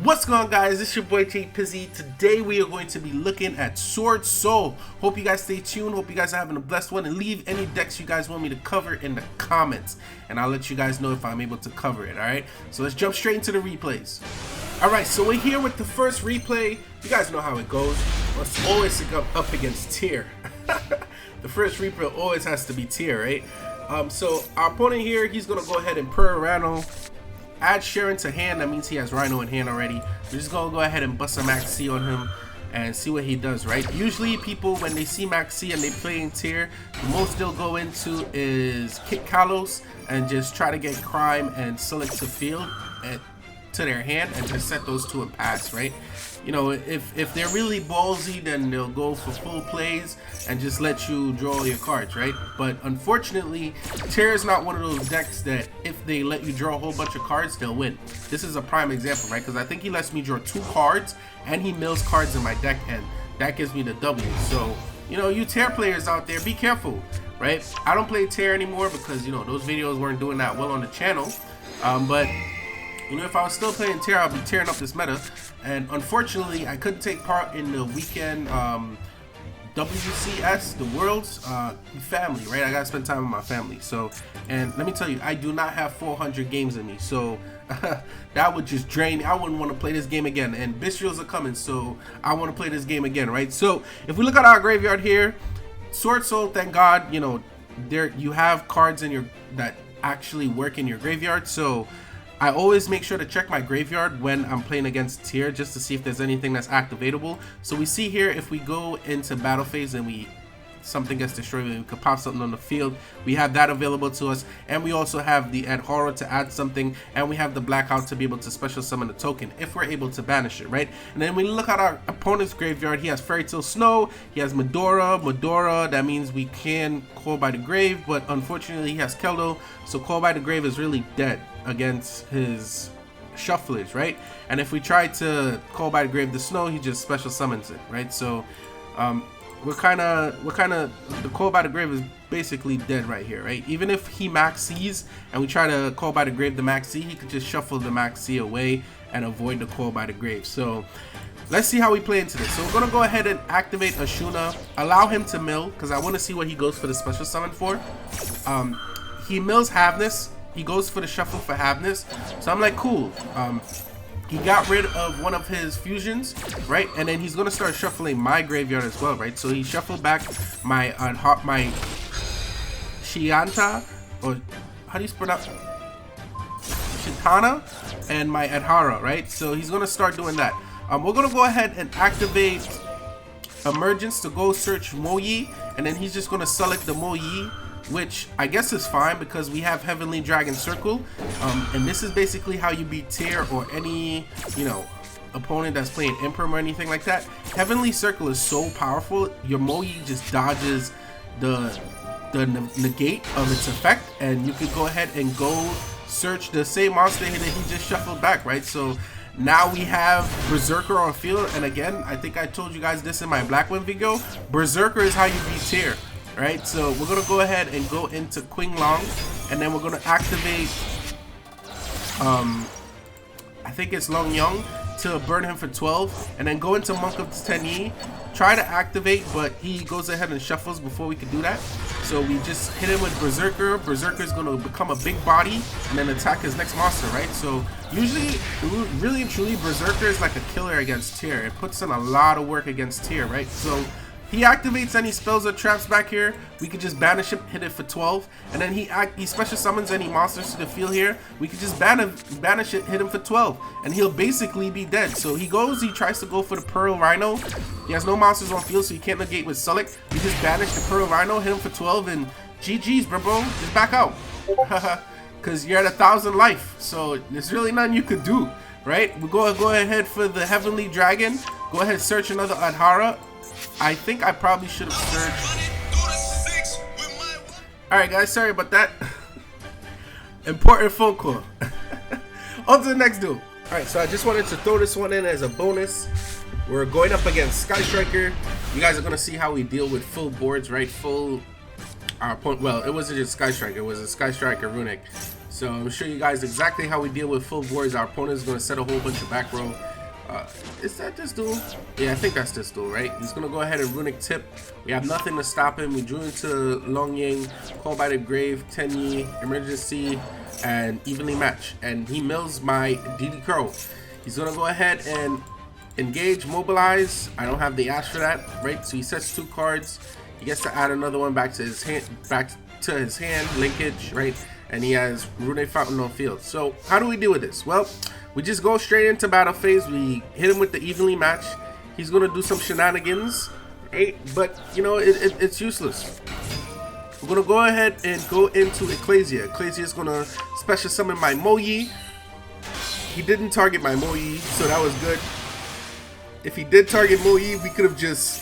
What's going on, guys? It's your boy J Pizzy. Today we are going to be looking at SWORDSOUL. Hope you guys stay tuned. Hope you guys are having a blessed one, and leave any decks you guys want me to cover in the comments, and I'll let you guys know if I'm able to cover it. Alright, so let's jump straight into the replays. Alright, so we're here with the first replay. You guys know how it goes. Let's always up against Tier. The first replay always has to be Tier, right? So our opponent here, he's gonna go ahead and Rhino. Add Sharon to hand. That means he has Rhino in hand already. We're just gonna go ahead and bust a Max C on him and see what he does, right? Usually people, when they see Max C and they play in Tier, the most they'll go into is kick Kalos and just try to get Crime and Select to field to their hand and just set those two and pass, right? You know, if they're really ballsy, then they'll go for full plays and just let you draw your cards, right? But unfortunately, Tier is not one of those decks that if they let you draw a whole bunch of cards, they'll win. This is a prime example, right? Because I think he lets me draw 2 cards and he mills cards in my deck, and that gives me the W. So, you know, you Tier players out there, be careful, right? I don't play Tier anymore because, you know, those videos weren't doing that well on the channel. But you know, if I was still playing Tier, I'd be tearing up this meta. And unfortunately, I couldn't take part in the weekend WCS, the Worlds family, right? I gotta spend time with my family. So, and let me tell you, I do not have 400 games in me. So that would just drain me. I wouldn't want to play this game again. And Bystials are coming, so I want to play this game again, right? So if we look at our graveyard here, SWORDSOUL, thank God, you know, there you have cards in your that actually work in your graveyard. So I always make sure to check my graveyard when I'm playing against Tier just to see if there's anything that's activatable. So we see here, if we go into battle phase and something gets destroyed, we could pop something on the field. We have that available to us, and we also have the Ad Horror to add something, and we have the Blackout to be able to special summon the token if we're able to banish it, right? And then when we look at our opponent's graveyard, he has Fairy Tale Snow, he has Medora. That means we can Call by the Grave, but unfortunately he has Keldo, so Call by the Grave is really dead against his shufflers, right? And if we try to Call by the Grave the Snow, he just special summons it, right? So we're kind of the Call by the Grave is basically dead right here, right? Even if he Max C's and we try to Call by the Grave the Max C, he could just shuffle the Max C away and avoid the Call by the Grave. So let's see how we play into this. So we're gonna go ahead and activate Ashuna, allow him to mill because I want to see what he goes for the special summon for. He mills Havness. He goes for the shuffle for Havness. So I'm like, cool. He got rid of one of his fusions, right? And then he's gonna start shuffling my graveyard as well, right? So he shuffled back my Shianta, or how do you pronounce Shitana, and my Adhara, right? So he's gonna start doing that. We're gonna go ahead and activate Emergence to go search Moyi, and then he's just gonna select the Moyi, which I guess is fine because we have Heavenly Dragon Circle, and this is basically how you beat Tier or any, you know, opponent that's playing Imperm or anything like that. Heavenly Circle is so powerful, your Moyi just dodges the negate of its effect, and you could go ahead and go search the same monster that he just shuffled back, right? So now we have Berserker on field, and again, I think I told you guys this in my Blackwing video, Berserker is how you beat Tier. Right, so we're gonna go ahead and go into Qing Long, and then we're gonna activate I think it's Long Young to burn him for 12, and then go into Monk of Tenyi, try to activate, but he goes ahead and shuffles before we could do that. So we just hit him with Berserker. Berserker is gonna become a big body and then attack his next monster, right? So usually, really and truly, Berserker is like a killer against Tier. It puts in a lot of work against Tier, right? So he activates any spells or traps back here. We could just banish him, hit it for 12, and then he special summons any monsters to the field here. We could just banish it, hit him for 12, and he'll basically be dead. So he tries to go for the Pearl Rhino. He has no monsters on field, so he can't negate with Select. We just banish the Pearl Rhino, hit him for 12, and GG's, bro. Just back out, because you're at 1,000 life. So there's really nothing you could do, right? We go ahead for the Heavenly Dragon. Go ahead, search another Adhara. I think I probably should have searched. Alright guys, sorry about that. Important phone call. On to the next duel. Alright, so I just wanted to throw this one in as a bonus. We're going up against Sky Striker. You guys are going to see how we deal with full boards, right? Full our opponent, well, it wasn't just Sky Striker, it was a Sky Striker Runick. So I'm show you guys exactly how we deal with full boards. Our opponent is going to set a whole bunch of back row. Is that this duel? Yeah, I think that's this duel, right? He's going to go ahead and Runick tip. We have nothing to stop him. We drew into Long Ying, Call by the Grave, Tenyi, Emergency, and Evenly Match. And he mills my DD Crow. He's going to go ahead and engage, mobilize. I don't have the Ash for that, right? So he sets 2 cards. He gets to add another one back to his hand, linkage, right? And he has Runick Fountain on field. So how do we deal with this? Well, we just go straight into battle phase. We hit him with the evenly match. He's gonna do some shenanigans, right? But you know, it's useless. We're gonna go ahead and go into Ecclesia. Ecclesia is gonna special summon my Moyi. He didn't target my Moyi, so that was good. If he did target Moyi, we could have just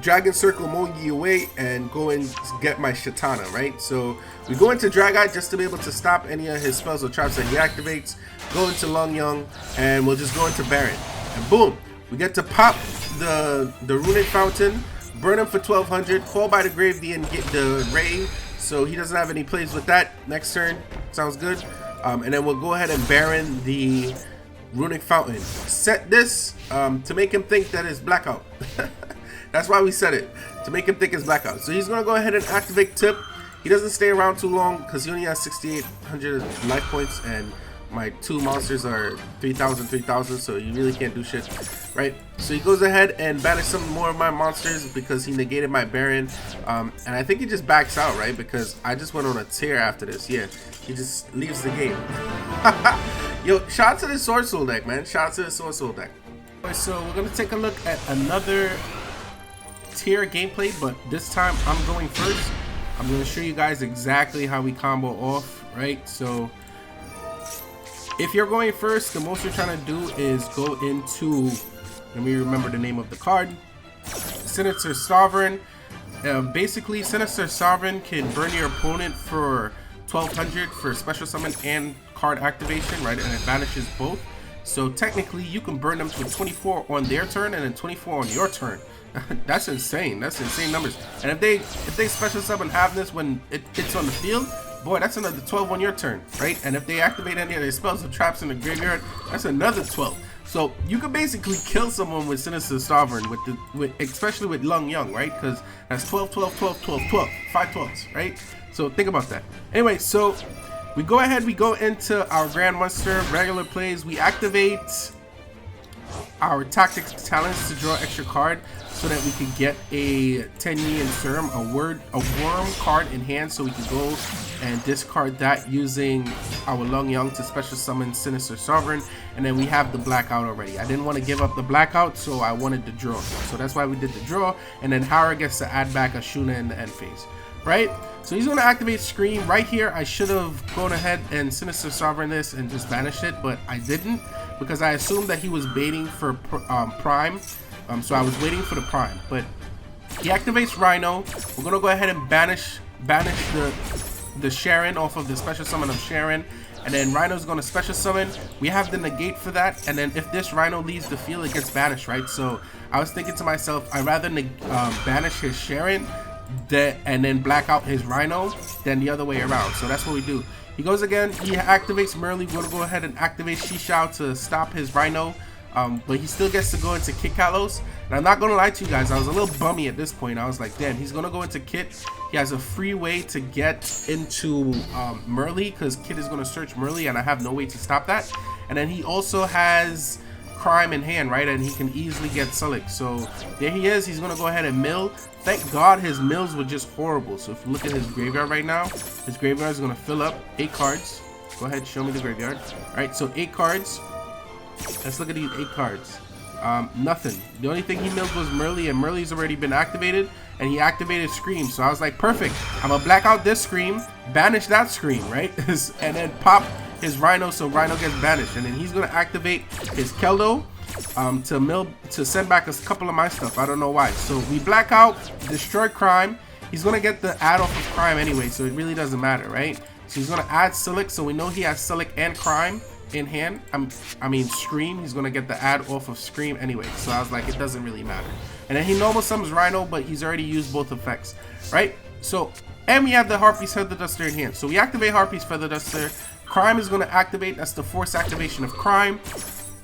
Dragon Circle Mogi away and go and get my Shatana, right? So we go into Dragite just to be able to stop any of his spells or traps that he activates. Go into Long Young, and we'll just go into Baron. And boom, we get to pop the Runick Fountain, burn him for 1200, Call by the Grave and get the Ray, so he doesn't have any plays with that. Next turn, sounds good. And then we'll go ahead and Baron the Runick Fountain. Set this to make him think that it's Blackout. That's why we set it, to make him think it's Blackout. So he's going to go ahead and activate Tip. He doesn't stay around too long because he only has 6,800 life points and my 2 monsters are 3,000, so you really can't do shit, right? So he goes ahead and banishes some more of my monsters because he negated my Baron. And I think he just backs out, right? Because I just went on a tear after this. Yeah, he just leaves the game. Yo, shout out to the SWORDSOUL deck, man. Shout out to the SWORDSOUL deck. So we're going to take a look at another tier gameplay, but this time I'm going first. I'm going to show you guys exactly how we combo off, right? So if you're going first, the most you're trying to do is go into, let me remember the name of the card, Sinister Sovereign. Basically, Sinister Sovereign can burn your opponent for 1200 for special summon and card activation, right? And it banishes both. So technically you can burn them to 24 on their turn and then 24 on your turn. That's insane. That's insane numbers. And if they special summon Havness when it's on the field, boy, that's another 12 on your turn, right? And if they activate any of their spells or traps in the graveyard, that's another 12. So you can basically kill someone with Sinister Sovereign especially with Long Young, right? Because that's 12, 12, 12, 12, 12, 5 12s, right? So think about that. Anyway, so we go ahead, we go into our Grandmaster regular plays. We activate our Tactics talents to draw extra card so that we can get a Tenyi and Serum, a worm card in hand, so we can go and discard that using our Long Young to special summon Sinister Sovereign. And then we have the Blackout already. I didn't want to give up the Blackout, so I wanted the draw. So that's why we did the draw. And then Hara gets to add back a Shuna in the end phase, right? So he's going to activate Scream. Right here, I should have gone ahead and Sinister Sovereign this and just banished it, but I didn't because I assumed that he was baiting for Prime. So I was waiting for the Prime, but he activates Rhino. We're going to go ahead and banish the Sharon off of the special summon of Sharon. And then Rhino's going to special summon. We have the negate for that. And then if this Rhino leaves the field, it gets banished, right? So I was thinking to myself, I'd rather banish his Sharon and then black out his Rhino than the other way around. So that's what we do. He goes again, he activates Merly. We're going to go ahead and activate Shishao to stop his Rhino. But he still gets to go into Kit Kalos. And I'm not going to lie to you guys, I was a little bummy at this point. I was like, damn, he's going to go into Kit. He has a free way to get into Merly because Kit is going to search Merly and I have no way to stop that. And then he also has Crime in hand, right? And he can easily get Sulik. So there he is. He's going to go ahead and mill. Thank God his mills were just horrible. So if you look at his graveyard right now, his graveyard is going to fill up 8 cards. Go ahead, show me the graveyard. All right, so 8 cards. Let's look at these 8 cards. Nothing. The only thing he milled was Merly, and Merly's already been activated, and he activated Scream. So I was like, perfect. I'm gonna black out this Scream, banish that Scream, right? And then pop his Rhino, so Rhino gets banished. And then he's gonna activate his Keldo to send back a couple of my stuff. I don't know why. So we black out, destroy Crime. He's gonna get the add off of Crime anyway, so it really doesn't matter, right? So he's gonna add Sulik, so we know he has Sulik and Crime in hand. I mean Scream. He's gonna get the add off of Scream anyway, so I was like, it doesn't really matter. And then he normal summons Rhino, but he's already used both effects, right? So, and we have the Harpy's Feather Duster in hand. So we activate Harpy's Feather Duster. Crime is going to activate. That's the force activation of Crime.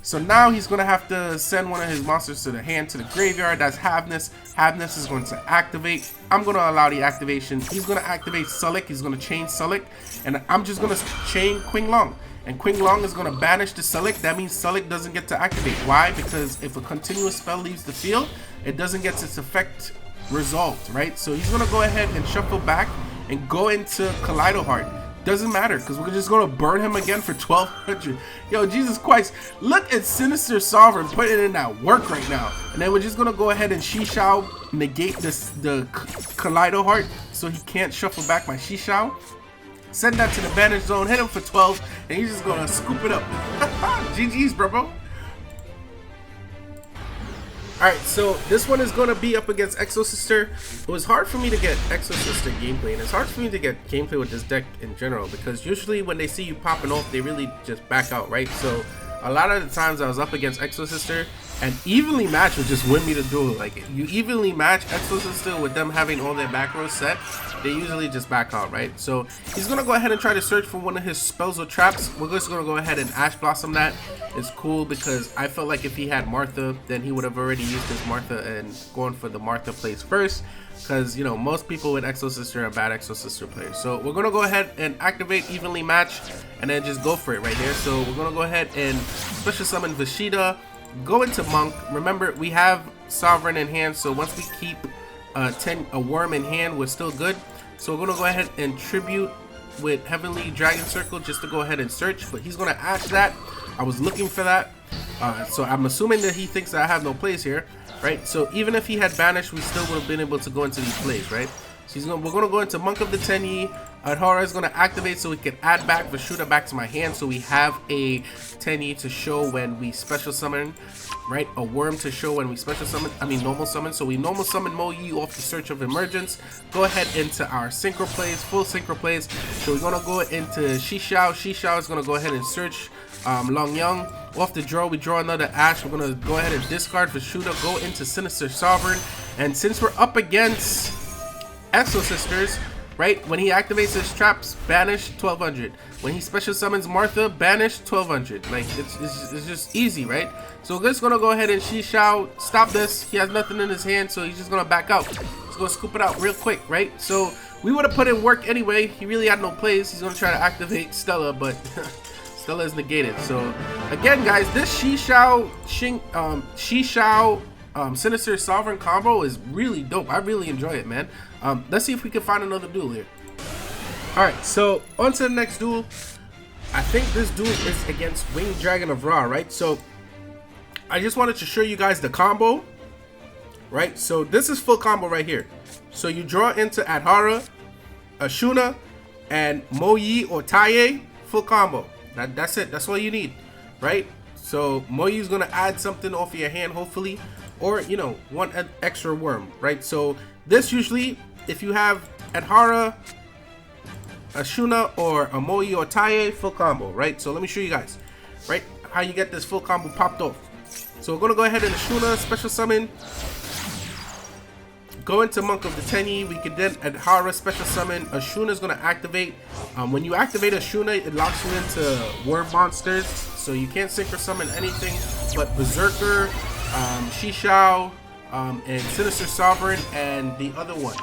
So now he's going to have to send one of his monsters to the hand, to the graveyard. That's Havness. Havness is going to activate. I'm going to allow the activation. He's going to activate Sulik. He's going to chain Sulik. And I'm just going to chain Qing Long. And Qing Long is going to banish the Sulik. That means Sulik doesn't get to activate. Why? Because if a continuous spell leaves the field, it doesn't get its effect resolved, right? So he's going to go ahead and shuffle back and go into Kaleido Heart. Doesn't matter, because we're just going to burn him again for 1200. Yo, Jesus Christ. Look at Sinister Sovereign putting in that work right now. And then we're just going to go ahead and Shishao negate the Kaleido Heart so he can't shuffle back my Shishao. Send that to the banish zone, hit him for 12, and he's just going to scoop it up. GG's, bro. Alright, so this one is going to be up against Exo Sister. It was hard for me to get Exo Sister gameplay, and it's hard for me to get gameplay with this deck in general, because usually when they see you popping off, they really just back out, right? So a lot of the times I was up against Exo Sister, and evenly match would just win me the duel. Like, you evenly match Exo Sister with them having all their back rows set, they usually just back out, right? So he's going to go ahead and try to search for one of his spells or traps. We're just going to go ahead and Ash Blossom that. It's cool because I felt like if he had Martha, then he would have already used his Martha and gone for the Martha plays first. Because, you know, most people with Exo Sister are bad Exo Sister players. So we're going to go ahead and activate evenly match and then just go for it right here. So we're going to go ahead and special summon Vashida. Go into Monk. Remember, we have Sovereign in hand, so once we keep a worm in hand, we're still good. So we're going to go ahead and tribute with Heavenly Dragon Circle just to go ahead and search, but he's going to Ash that. I was looking for that. So I'm assuming that he thinks that I have no plays here, right? So even if he had banished, we still would have been able to go into these plays, right? So we're going to go into Monk of the Tenyi. Adhara is going to activate so we can add back Vashuda back to my hand, so we have a Tenyi to show when we special summon, right? A worm to show when we special summon, normal summon. So we normal summon Mo Yi off the Search of Emergence. Go ahead into our synchro plays, full synchro plays. So we're going to go into Shishao. Shishao is going to go ahead and search Long Young. Off the draw, we draw another Ash. We're going to go ahead and discard Vashuda, go into Sinister Sovereign. And since we're up against Exo Sisters, right, when he activates his traps, banish 1200. When he special summons Martha, banish 1200. Like, it's just easy, right? So we're just gonna go ahead and Shishao, stop this. He has nothing in his hand, so he's just gonna back out. He's gonna scoop it out real quick, right? So we would have put in work anyway. He really had no plays. He's gonna try to activate Stella, but Stella is negated. So again, guys, this Shishao Sinister Sovereign combo is really dope. I really enjoy it, man. Let's see if we can find another duel here. Alright, so on to the next duel. I think this duel is against Winged Dragon of Ra, right? So I just wanted to show you guys the combo, right? So this is full combo right here. So you draw into Adhara, Ashuna, and Mo Yi or Taye, full combo. That's it. That's all you need, right? So Mo Yi is going to add something off of your hand, hopefully, or, you know, one extra worm, right? So this usually, if you have Adhara, Ashuna, or a Mo Yi or Taye, full combo, right? So let me show you guys, right, how you get this full combo popped off. So we're going to go ahead and Ashuna, special summon, go into Monk of the Tenyi. We can then Adhara, special summon. Ashuna is going to activate. When you activate Ashuna, it locks you into worm monsters, so you can't synchro summon anything but Berserker, Shishao, and Sinister Sovereign, and the other one.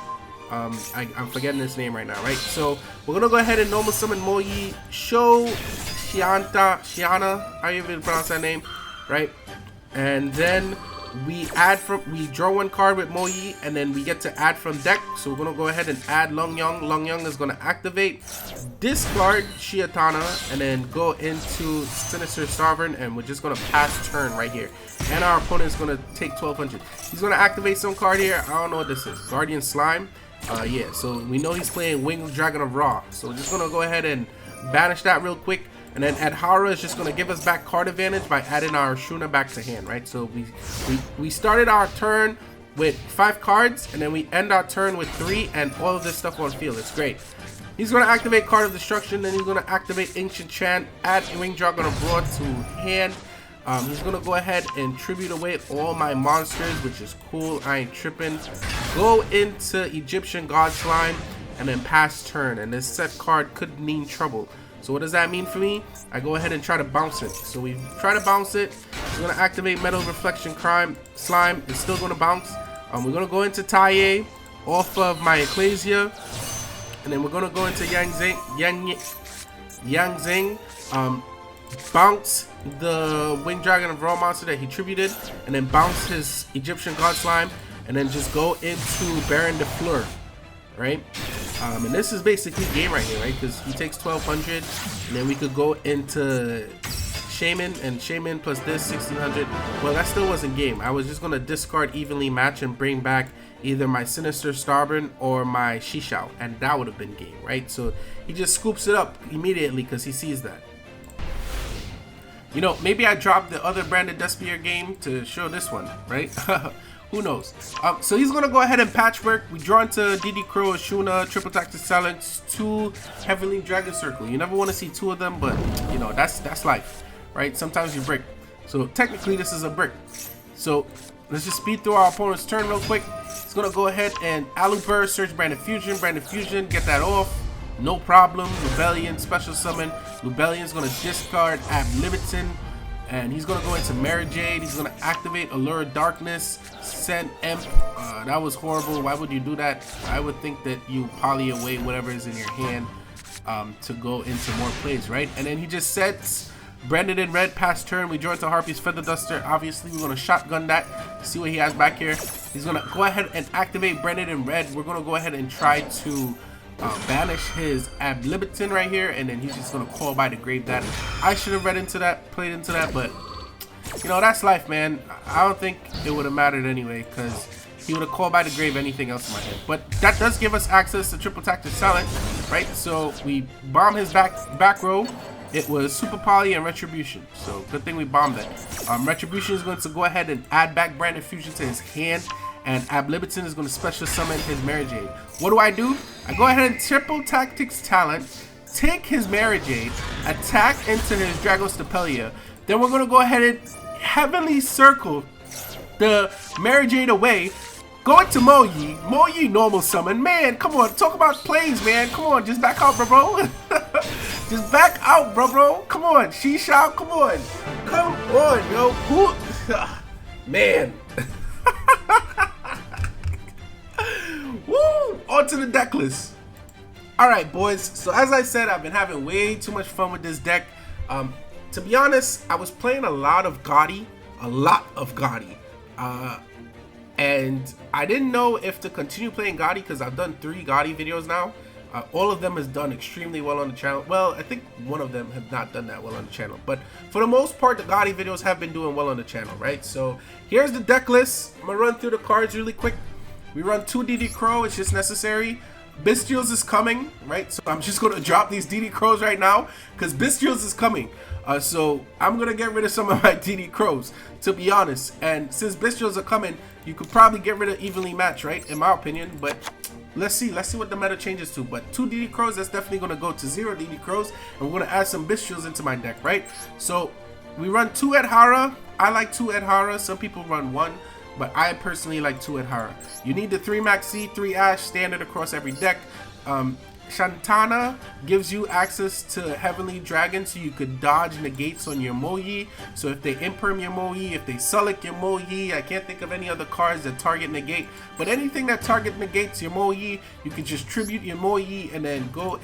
I'm forgetting his name right now, right? So we're gonna go ahead and normal summon Mo Yi, show Shiana, how you even pronounce that name, right? And then we draw one card with Mo Yi, and then we get to add from deck. So we're gonna go ahead and add Long Young. Long Young is gonna activate, discard Shiatana, and then go into Sinister Sovereign, and we're just gonna pass turn right here. And our opponent is gonna take 1200. He's gonna activate some card here. I don't know what this is. Guardian Slime. Yeah, so we know he's playing Winged Dragon of Ra. So we're just gonna go ahead and banish that real quick. And then Adhara is just gonna give us back card advantage by adding our Shuna back to hand, right? So we started our turn with 5 cards, and then we end our turn with 3, and all of this stuff on field. It's great. He's gonna activate Card of Destruction, then he's gonna activate Ancient Chant, add Winged Dragon of Ra to hand. He's gonna go ahead and tribute away all my monsters, which is cool. I ain't tripping. Go into Egyptian God Slime and then pass turn. And this set card could mean trouble. So what does that mean for me? I go ahead and try to bounce it. So we try to bounce it. It's gonna activate Metal Reflection Slime. It's still gonna bounce. We're gonna go into Taie off of my Ecclesia, and then we're gonna go into Yang Zing. Bounce the Winged Dragon of Raw monster that he tributed, and then bounce his Egyptian God Slime, and then just go into Baron de Fleur, right? And this is basically game right here, right? Because he takes 1200, and then we could go into Shaman, and Shaman plus this 1600. Well, that still wasn't game. I was just gonna discard evenly match and bring back either my Sinister Starburn or my Shishao, and that would have been game, right? So he just scoops it up immediately because he sees that. You know, maybe I dropped the other Branded Despia game to show this one, right? Who knows? So he's gonna go ahead and patchwork. We draw into DD Crow, Ashuna, Triple Tactic Silence, 2 Heavenly Dragon Circle. You never want to see 2 of them, but you know, that's life, right? Sometimes you break. So technically this is a brick. So let's just speed through our opponent's turn real quick. He's gonna go ahead and Aluber, search Branded Fusion, get that off. No problem. Rebellion, special summon. Rebellion's gonna discard Ab Libitin, and he's gonna go into Mary Jade. He's gonna activate Allure of Darkness, send Imp. That was horrible. Why would you do that? I would think that you poly away whatever is in your hand to go into more plays, right? And then he just sets Branded in red, pass turn. We draw into Harpy's Feather Duster. Obviously, we're gonna shotgun that. See what he has back here. He's gonna go ahead and activate Branded in red. We're gonna go ahead and try to banish his Ab Libitin right here, and then he's just gonna call by the grave that. I should have read into that, played into that, but you know, that's life, man. I don't think it would have mattered anyway, because he would have called by the grave anything else in my head. But that does give us access to Triple Tactic Silent, right? So we bomb his back row. It was Super Poly and Retribution, so good thing we bombed that. Retribution is going to go ahead and add back Branded Fusion to his hand, and Ab Libitin is going to special summon his Mary Jade. What do? I go ahead and Triple Tactics Talent, take his Mary Jade, attack into his Dragostapelia. Then we're going to go ahead and Heavenly Circle the Mary Jade away. Go into Moyi normal summon. Man, come on, talk about plays, man. Come on, just back out, bro. Just back out, bro. Come on, Shishao, come on. Come on, yo. Who? Man. Woo! On to the deck list. Alright, boys. So as I said, I've been having way too much fun with this deck. To be honest, I was playing a lot of Gotti. And I didn't know if to continue playing Gotti because I've done 3 Gotti videos now. All of them has done extremely well on the channel. Well, I think one of them have not done that well on the channel. But for the most part, the Gotti videos have been doing well on the channel, right? So here's the deck list. I'm going to run through the cards really quick. We run 2 DD Crow. It's just necessary. Bestials is coming, right? So I'm just going to drop these DD Crows right now because Bestials is coming. So I'm going to get rid of some of my DD Crows, to be honest. And since Bestials are coming, you could probably get rid of Evenly Match, right? In my opinion. But let's see what the meta changes to. But 2 DD Crows, that's definitely going to go to 0 DD Crows. And we're going to add some Bestials into my deck, right? So we run 2 Edhara. I like 2 Edhara. Some people run 1. But I personally like 2 Edhara. You need the 3 Maxi, 3 Ash, standard across every deck. Shantana gives you access to Heavenly Dragon, so you could dodge negates on your Moyi. So if they imperm your Moyi, if they Sulic your Moyi, I can't think of any other cards that target negate. But anything that target negates your Moyi, you can just tribute your Moyi and then go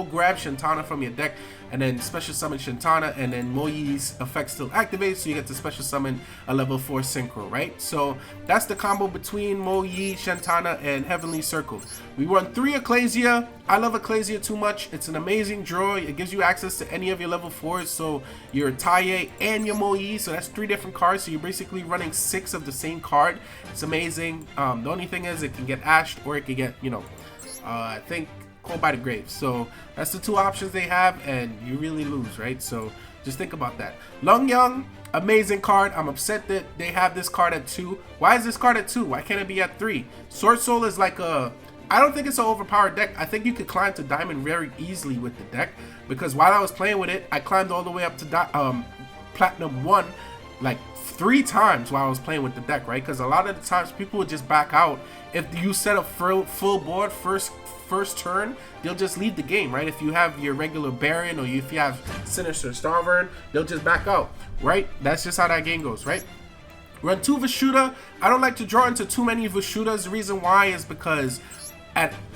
grab Shantana from your deck and then special summon Shantana, and then Moyi's effect still activates, so you get to special summon a level 4 Synchro, right? So that's the combo between Moyi, Shantana, and Heavenly Circle. We run 3 Ecclesia. I love Ecclesia too much. It's an amazing draw. It gives you access to any of your level 4s, so your Taie and your Moyi, so that's 3 different cards, so you're basically running 6 of the same card. It's amazing. The only thing is it can get ashed, or it can get, you know, I think called by the grave. So that's the 2 options they have, and you really lose, right? So just think about that. Long Young, amazing card. I'm upset that they have this card at 2. Why is this card at 2? Why can't it be at 3? SWORDSOUL is like a, I don't think it's an overpowered deck. I think you could climb to Diamond very easily with the deck, because while I was playing with it, I climbed all the way up to Platinum 1 like 3 times while I was playing with the deck, right? Because a lot of the times people would just back out if you set up full board first turn. They'll just leave the game, right? If you have your regular Baron or if you have Sinister Sovereign, they'll just back out, right? That's just how that game goes, right? Run 2 Vishuda. I don't like to draw into too many Vishudas. The reason why is because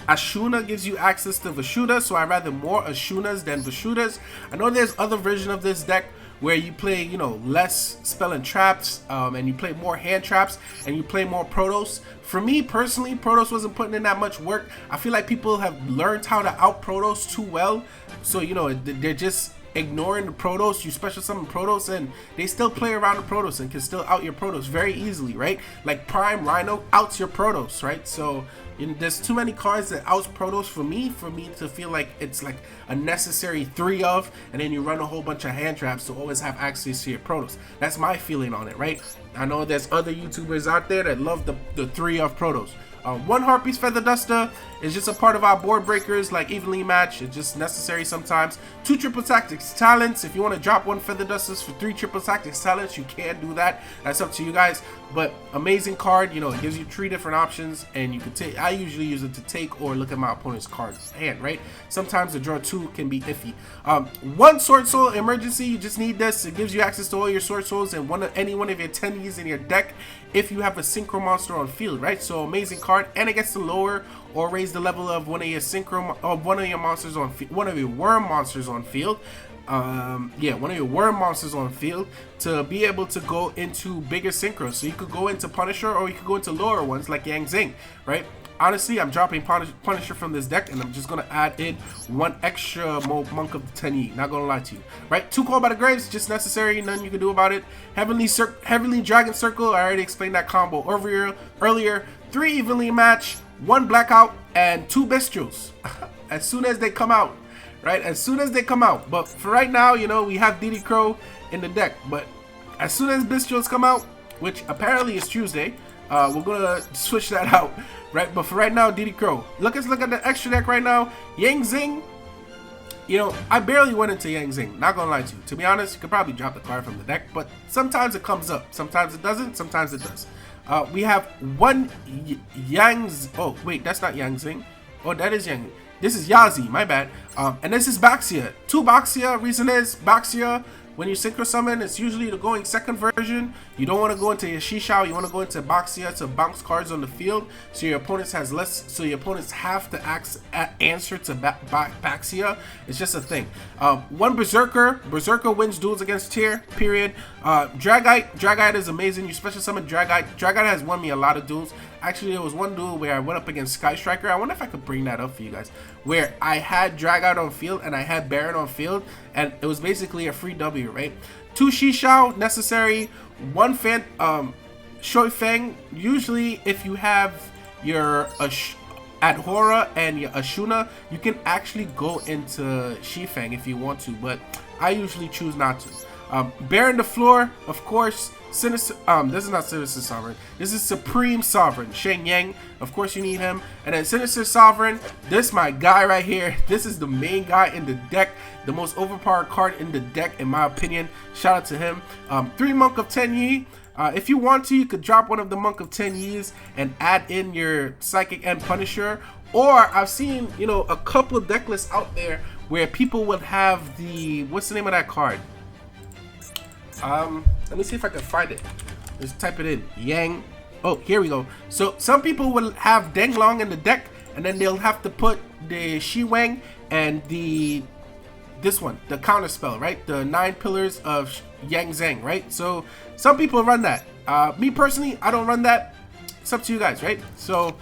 Ashuna gives you access to Vishuda, so I'd rather more Ashunas than Vishudas. I know there's other version of this deck where you play, you know, less spell and traps, and you play more hand traps, and you play more Protos. For me personally, Protos wasn't putting in that much work. I feel like people have learned how to out Protos too well, so you know they're just ignoring the Protos. You special summon Protos, and they still play around the Protos and can still out your Protos very easily, right? Like Prime Rhino outs your Protos, right? So there's too many cards that outs Protos for me to feel like it's like a necessary 3 of, and then you run a whole bunch of hand traps to always have access to your Protos. That's my feeling on it, right? I know there's other YouTubers out there that love the 3 of Protos. 1 Harpy's Feather Duster is just a part of our board breakers, like evenly match. It's just necessary sometimes. 2 Triple Tactics Talents. If you want to drop 1 Feather Dusters for 3 Triple Tactics Talents, you can do that. That's up to you guys. But amazing card. You know, it gives you 3 different options, and you can take. I usually use it to take or look at my opponent's card hand, right? Sometimes the draw 2 can be iffy. 1 Sword Soul Emergency. You just need this. It gives you access to all your Sword Souls and any one of your tennies in your deck if you have a synchro monster on field, right? So amazing card, and it gets to lower or raise the level of one of your monsters on field, one of your worm monsters on field. Yeah, one of your worm monsters on field to be able to go into bigger synchros. So you could go into Punisher or you could go into lower ones like Yang Zing, right? Honestly, I'm dropping Punisher from this deck, and I'm just gonna add in 1 extra Monk of the 10 Yi. Not gonna lie to you, right? 2 Call by the Graves, just necessary, nothing you can do about it. Heavenly Dragon Circle, I already explained that combo earlier. 3 Evenly Match, 1 Blackout, and 2 Bestials. As soon as they come out, right? As soon as they come out. But for right now, you know, we have Diddy Crow in the deck. But as soon as Bestials come out, which apparently is Tuesday, we're gonna switch that out, right? But for right now, Diddy Crow. Let's look at the extra deck right now. Yang Zing. You know, I barely went into Yang Zing. Not gonna lie to you. To be honest, you could probably drop the card from the deck, but sometimes it comes up. Sometimes it doesn't. Sometimes it does. We have 1 Yang. Oh wait, that's not Yang Zing. Oh, that is Yang. This is Yazi. My bad. And this is Baxia. 2 Baxia. Reason is Baxia. When you synchro summon, it's usually the going second version. You don't want to go into your Shishao. You want to go into Baxia to bounce cards on the field, so your opponents has less. So your opponents have to answer to Baxia. It's just a thing. 1 Berserker. Berserker wins duels against tier. Period. Dragite is amazing. You special summon Dragite. Dragite has won me a lot of duels. Actually, there was 1 duel where I went up against Sky Striker. I wonder if I could bring that up for you guys. Where I had Dragite on field and I had Baron on field, and it was basically a free W, right? 2 Shishao necessary. 1 Shoi Feng. Usually, if you have your Adhora and your Ashuna, you can actually go into Shifeng if you want to, but I usually choose not to. Baron the Floor, of course. Sinister, this is not Sinister Sovereign. This is Supreme Sovereign. Sheng Yang, of course you need him. And then Sinister Sovereign, this my guy right here. This is the main guy in the deck. The most overpowered card in the deck, in my opinion. Shout out to him. 3 Monk of 10 Yi. If you want to, you could drop one of the Monk of 10 Yis and add in your Psychic and Punisher. Or I've seen, you know, a couple of deck lists out there where people would have the, what's the name of that card? Let me see if I can find it. Just type it in. Yang. Oh, here we go. So some people will have Deng Long in the deck, and then they'll have to put the Shi Wang and this one, the counter spell, right? The 9 pillars of Yang Zhang, right? So some people run that. Me personally, I don't run that. It's up to you guys, right? So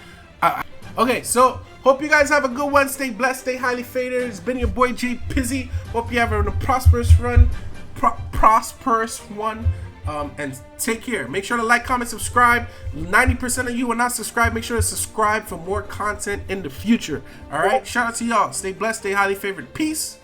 okay, so hope you guys have a good one. Stay blessed, stay highly favored. It's been your boy J Pizzy. Hope you have a prosperous run. Prosperous one, and take care. Make sure to like, comment, subscribe. 90% of you are not subscribed. Make sure to subscribe for more content in the future. All right, shout out to y'all. Stay blessed, stay highly favored. Peace.